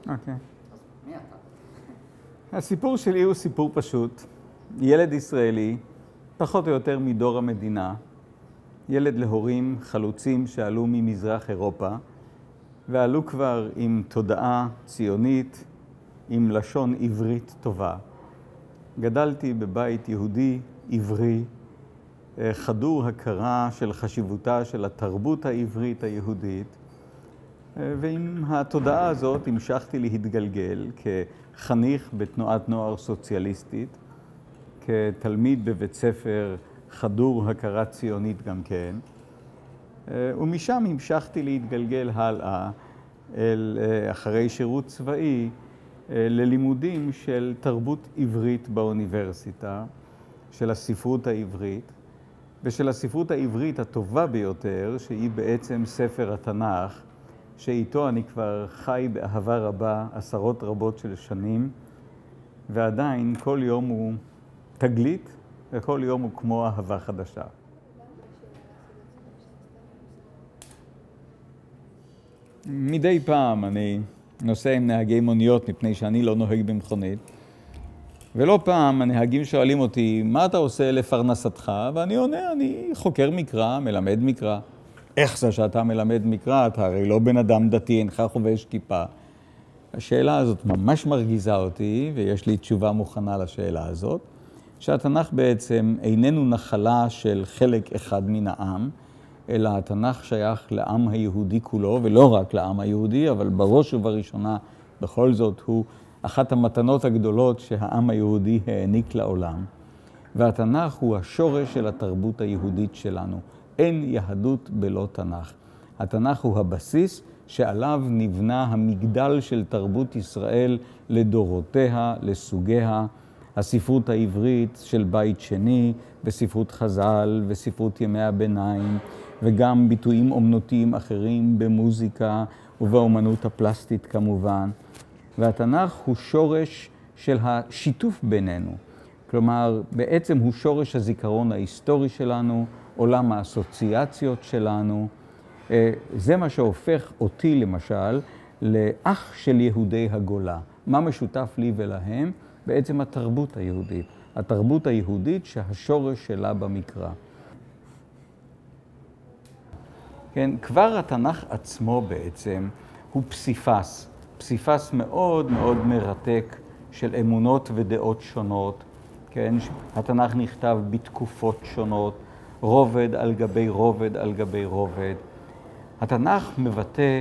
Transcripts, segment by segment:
אוקיי. הסיפור שלי הוא סיפור פשוט. ילד ישראלי, פחות או יותר מדור המדינה, ילד להורים חלוצים שעלו ממזרח אירופה, ועלו כבר עם תודעה ציונית, עם לשון עברית טובה. גדלתי בבית יהודי עברי, חדור הכרה של חשיבותה של התרבות העברית היהודית, ועם התודעה הזאת המשכתי להתגלגל כחניך בתנועת נוער סוציאליסטית, כתלמיד בבית ספר חדור הכרה ציונית גם כן, ומשם המשכתי להתגלגל הלאה אחרי שירות צבאי ללימודים של תרבות עברית באוניברסיטה, של הספרות העברית, ושל הספרות העברית הטובה ביותר, שהיא בעצם ספר התנ"ך, שאיתו אני כבר חי באהבה רבה עשרות רבות של שנים, ועדיין כל יום הוא תגלית, וכל יום הוא כמו אהבה חדשה. מדי פעם אני נוסע עם נהגי מוניות מפני שאני לא נוהג במכונית, ולא פעם הנהגים שואלים אותי, מה אתה עושה לפרנסתך? ואני עונה, אני חוקר מקרא, מלמד מקרא. איך זה שאתה מלמד מקרא? אתה הרי לא בן אדם דתי, אינך חובש כיפה. השאלה הזאת ממש מרגיזה אותי, ויש לי תשובה מוכנה לשאלה הזאת, שהתנ"ך בעצם איננו נחלה של חלק אחד מן העם, אלא התנ"ך שייך לעם היהודי כולו, ולא רק לעם היהודי, אבל בראש ובראשונה בכל זאת הוא אחת המתנות הגדולות שהעם היהודי העניק לעולם. והתנ"ך הוא השורש של התרבות היהודית שלנו. אין יהדות בלא תנ"ך. התנ"ך הוא הבסיס שעליו נבנה המגדל של תרבות ישראל לדורותיה, לסוגיה, הספרות העברית של בית שני, וספרות חז"ל, וספרות ימי הביניים, וגם ביטויים אומנותיים אחרים במוזיקה ובאומנות הפלסטית כמובן. והתנ"ך הוא שורש של השיתוף בינינו. כלומר, בעצם הוא שורש הזיכרון ההיסטורי שלנו, עולם האסוציאציות שלנו. זה מה שהופך אותי, למשל, לאח של יהודי הגולה. מה משותף לי ולהם? בעצם התרבות היהודית. התרבות היהודית שהשורש שלה במקרא. כן, כבר התנ"ך עצמו בעצם הוא פסיפס. פסיפס מאוד מאוד מרתק של אמונות ודעות שונות. כן, התנ"ך נכתב בתקופות שונות, רובד על גבי רובד על גבי רובד. התנ"ך מבטא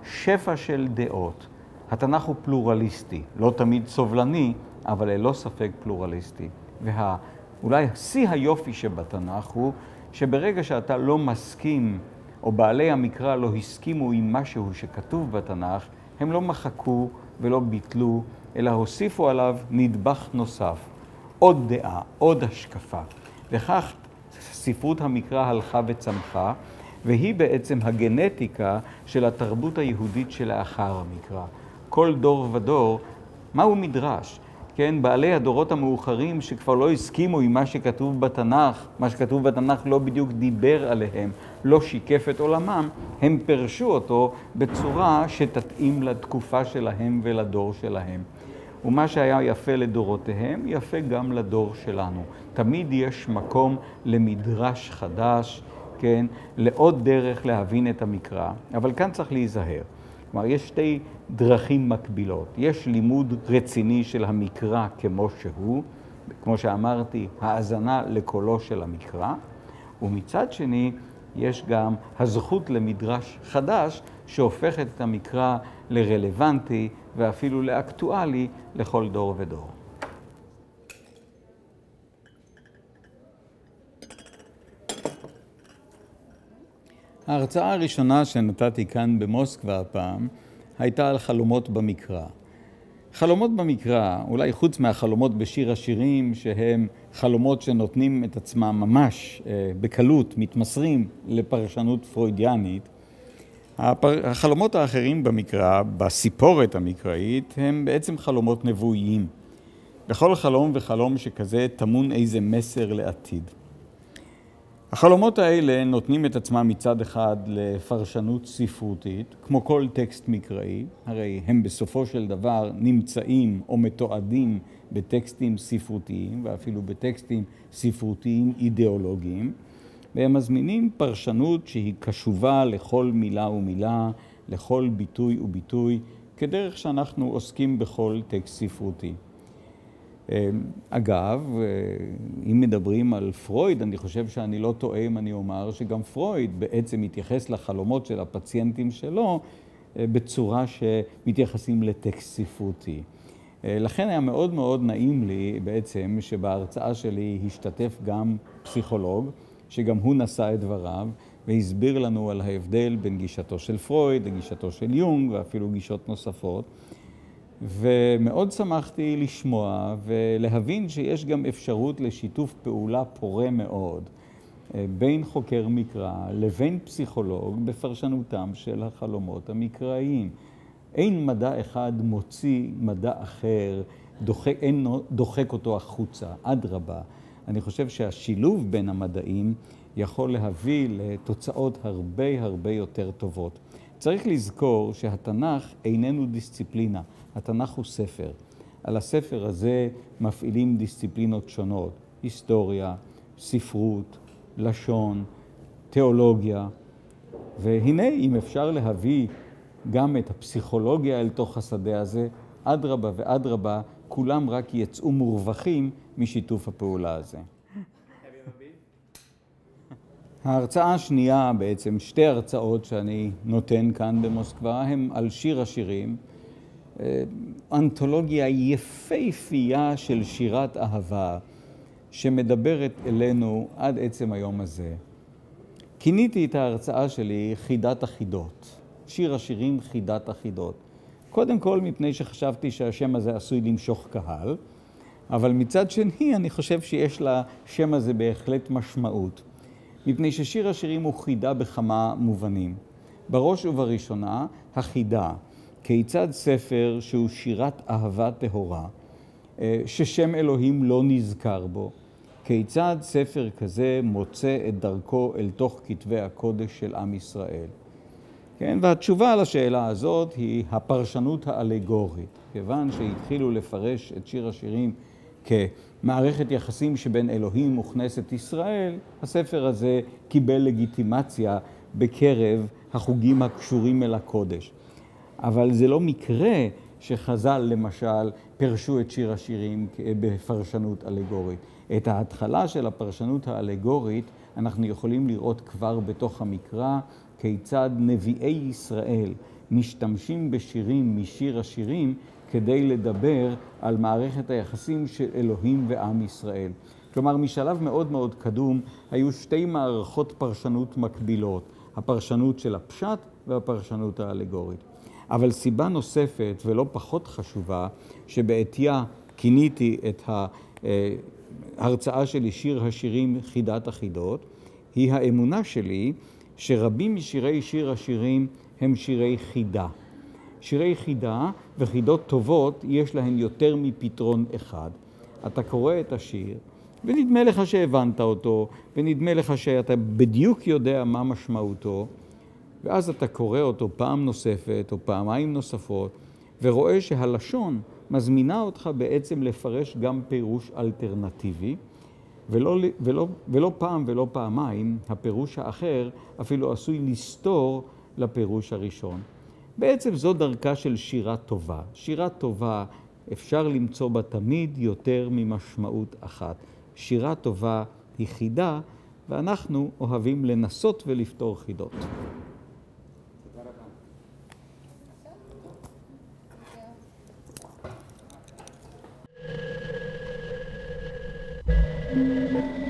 שפע של דעות. התנ"ך הוא פלורליסטי, לא תמיד סובלני, אבל ללא ספק פלורליסטי. ואולי שיא היופי שבתנ"ך הוא שברגע שאתה לא מסכים, או בעלי המקרא לא הסכימו עם משהו שכתוב בתנ"ך, הם לא מחקו ולא ביטלו, אלא הוסיפו עליו נדבך נוסף, עוד דעה, עוד השקפה. וכך ספרות המקרא הלכה וצמחה, והיא בעצם הגנטיקה של התרבות היהודית שלאחר המקרא. כל דור ודור, מהו מדרש? כן, בעלי הדורות המאוחרים שכבר לא הסכימו עם מה שכתוב בתנ"ך, מה שכתוב בתנ"ך לא בדיוק דיבר עליהם, לא שיקף את עולמם, הם פרשו אותו בצורה שתתאים לתקופה שלהם ולדור שלהם. ומה שהיה יפה לדורותיהם, יפה גם לדור שלנו. תמיד יש מקום למדרש חדש, כן, לעוד דרך להבין את המקרא. אבל כאן צריך להיזהר. כלומר, יש שתי דרכים מקבילות. יש לימוד רציני של המקרא כמו שהוא, כמו שאמרתי, האזנה לקולו של המקרא, ומצד שני, יש גם הזכות למדרש חדש שהופכת את המקרא לרלוונטי ואפילו לאקטואלי לכל דור ודור. ההרצאה הראשונה שנתתי כאן במוסקבה הפעם הייתה על חלומות במקרא. חלומות במקרא, אולי חוץ מהחלומות בשיר השירים, שהם חלומות שנותנים את עצמם ממש בקלות, מתמסרים לפרשנות פרוידיאנית, החלומות האחרים במקרא, בסיפורת המקראית, הם בעצם חלומות נבואיים. בכל חלום וחלום שכזה טמון איזה מסר לעתיד. החלומות האלה נותנים את עצמם מצד אחד לפרשנות ספרותית, כמו כל טקסט מקראי, הרי הם בסופו של דבר נמצאים או מתועדים בטקסטים ספרותיים, ואפילו בטקסטים ספרותיים אידיאולוגיים, והם מזמינים פרשנות שהיא קשובה לכל מילה ומילה, לכל ביטוי וביטוי, כדרך שאנחנו עוסקים בכל טקסט ספרותי. אגב, אם מדברים על פרויד, אני חושב שאני לא טועה אם אני אומר שגם פרויד בעצם מתייחס לחלומות של הפציינטים שלו בצורה שמתייחסים לטקסט ספרותי. לכן היה מאוד מאוד נעים לי בעצם שבהרצאה שלי השתתף גם פסיכולוג, שגם הוא נשא את דבריו והסביר לנו על ההבדל בין גישתו של פרויד לגישתו של יונג ואפילו גישות נוספות. ומאוד שמחתי לשמוע ולהבין שיש גם אפשרות לשיתוף פעולה פורה מאוד בין חוקר מקרא לבין פסיכולוג בפרשנותם של החלומות המקראיים. אין מדע אחד מוציא מדע אחר, אין דוחק אותו החוצה, אדרבה. אני חושב שהשילוב בין המדעים יכול להביא לתוצאות הרבה יותר טובות. צריך לזכור שהתנ"ך איננו דיסציפלינה, התנ"ך הוא ספר. על הספר הזה מפעילים דיסציפלינות שונות, היסטוריה, ספרות, לשון, תיאולוגיה. והנה, אם אפשר להביא גם את הפסיכולוגיה אל תוך השדה הזה, אדרבה ואדרבה, כולם רק יצאו מורווחים משיתוף הפעולה הזה. ההרצאה השנייה, בעצם שתי הרצאות שאני נותן כאן במוסקבה, הם על שיר השירים, אנתולוגיה יפהפייה של שירת אהבה, שמדברת אלינו עד עצם היום הזה. כיניתי את ההרצאה שלי חידת החידות, שיר השירים חידת החידות. קודם כל מפני שחשבתי שהשם הזה עשוי למשוך קהל, אבל מצד שני אני חושב שיש לשם הזה בהחלט משמעות. מפני ששיר השירים הוא חידה בכמה מובנים. בראש ובראשונה, החידה, כיצד ספר שהוא שירת אהבה טהורה, ששם אלוהים לא נזכר בו, כיצד ספר כזה מוצא את דרכו אל תוך כתבי הקודש של עם ישראל. כן? והתשובה על השאלה הזאת היא הפרשנות האלגורית. כיוון שהתחילו לפרש את שיר השירים כמערכת יחסים שבין אלוהים וכנסת ישראל, הספר הזה קיבל לגיטימציה בקרב החוגים הקשורים אל הקודש. אבל זה לא מקרה שחז"ל למשל פרשו את שיר השירים בפרשנות אלגורית. את ההתחלה של הפרשנות האלגורית אנחנו יכולים לראות כבר בתוך המקרא כיצד נביאי ישראל משתמשים בשירים משיר השירים כדי לדבר על מערכת היחסים של אלוהים ועם ישראל. כלומר, משלב מאוד מאוד קדום היו שתי מערכות פרשנות מקבילות, הפרשנות של הפשט והפרשנות האלגורית. אבל סיבה נוספת ולא פחות חשובה, שבעתיה כיניתי את ההרצאה שלי שיר השירים חידת החידות, היא האמונה שלי שרבים משירי שיר השירים הם שירי חידה. שירי חידה וחידות טובות יש להן יותר מפתרון אחד. אתה קורא את השיר ונדמה לך שהבנת אותו, ונדמה לך שאתה בדיוק יודע מה משמעותו, ואז אתה קורא אותו פעם נוספת או פעמיים נוספות, ורואה שהלשון מזמינה אותך בעצם לפרש גם פירוש אלטרנטיבי, ולא פעם ולא פעמיים, הפירוש האחר אפילו עשוי לסתור לפירוש הראשון. בעצם זו דרכה של שירה טובה. שירה טובה אפשר למצוא בה תמיד יותר ממשמעות אחת. שירה טובה היא חידה, ואנחנו אוהבים לנסות ולפתור חידות. תודה רבה.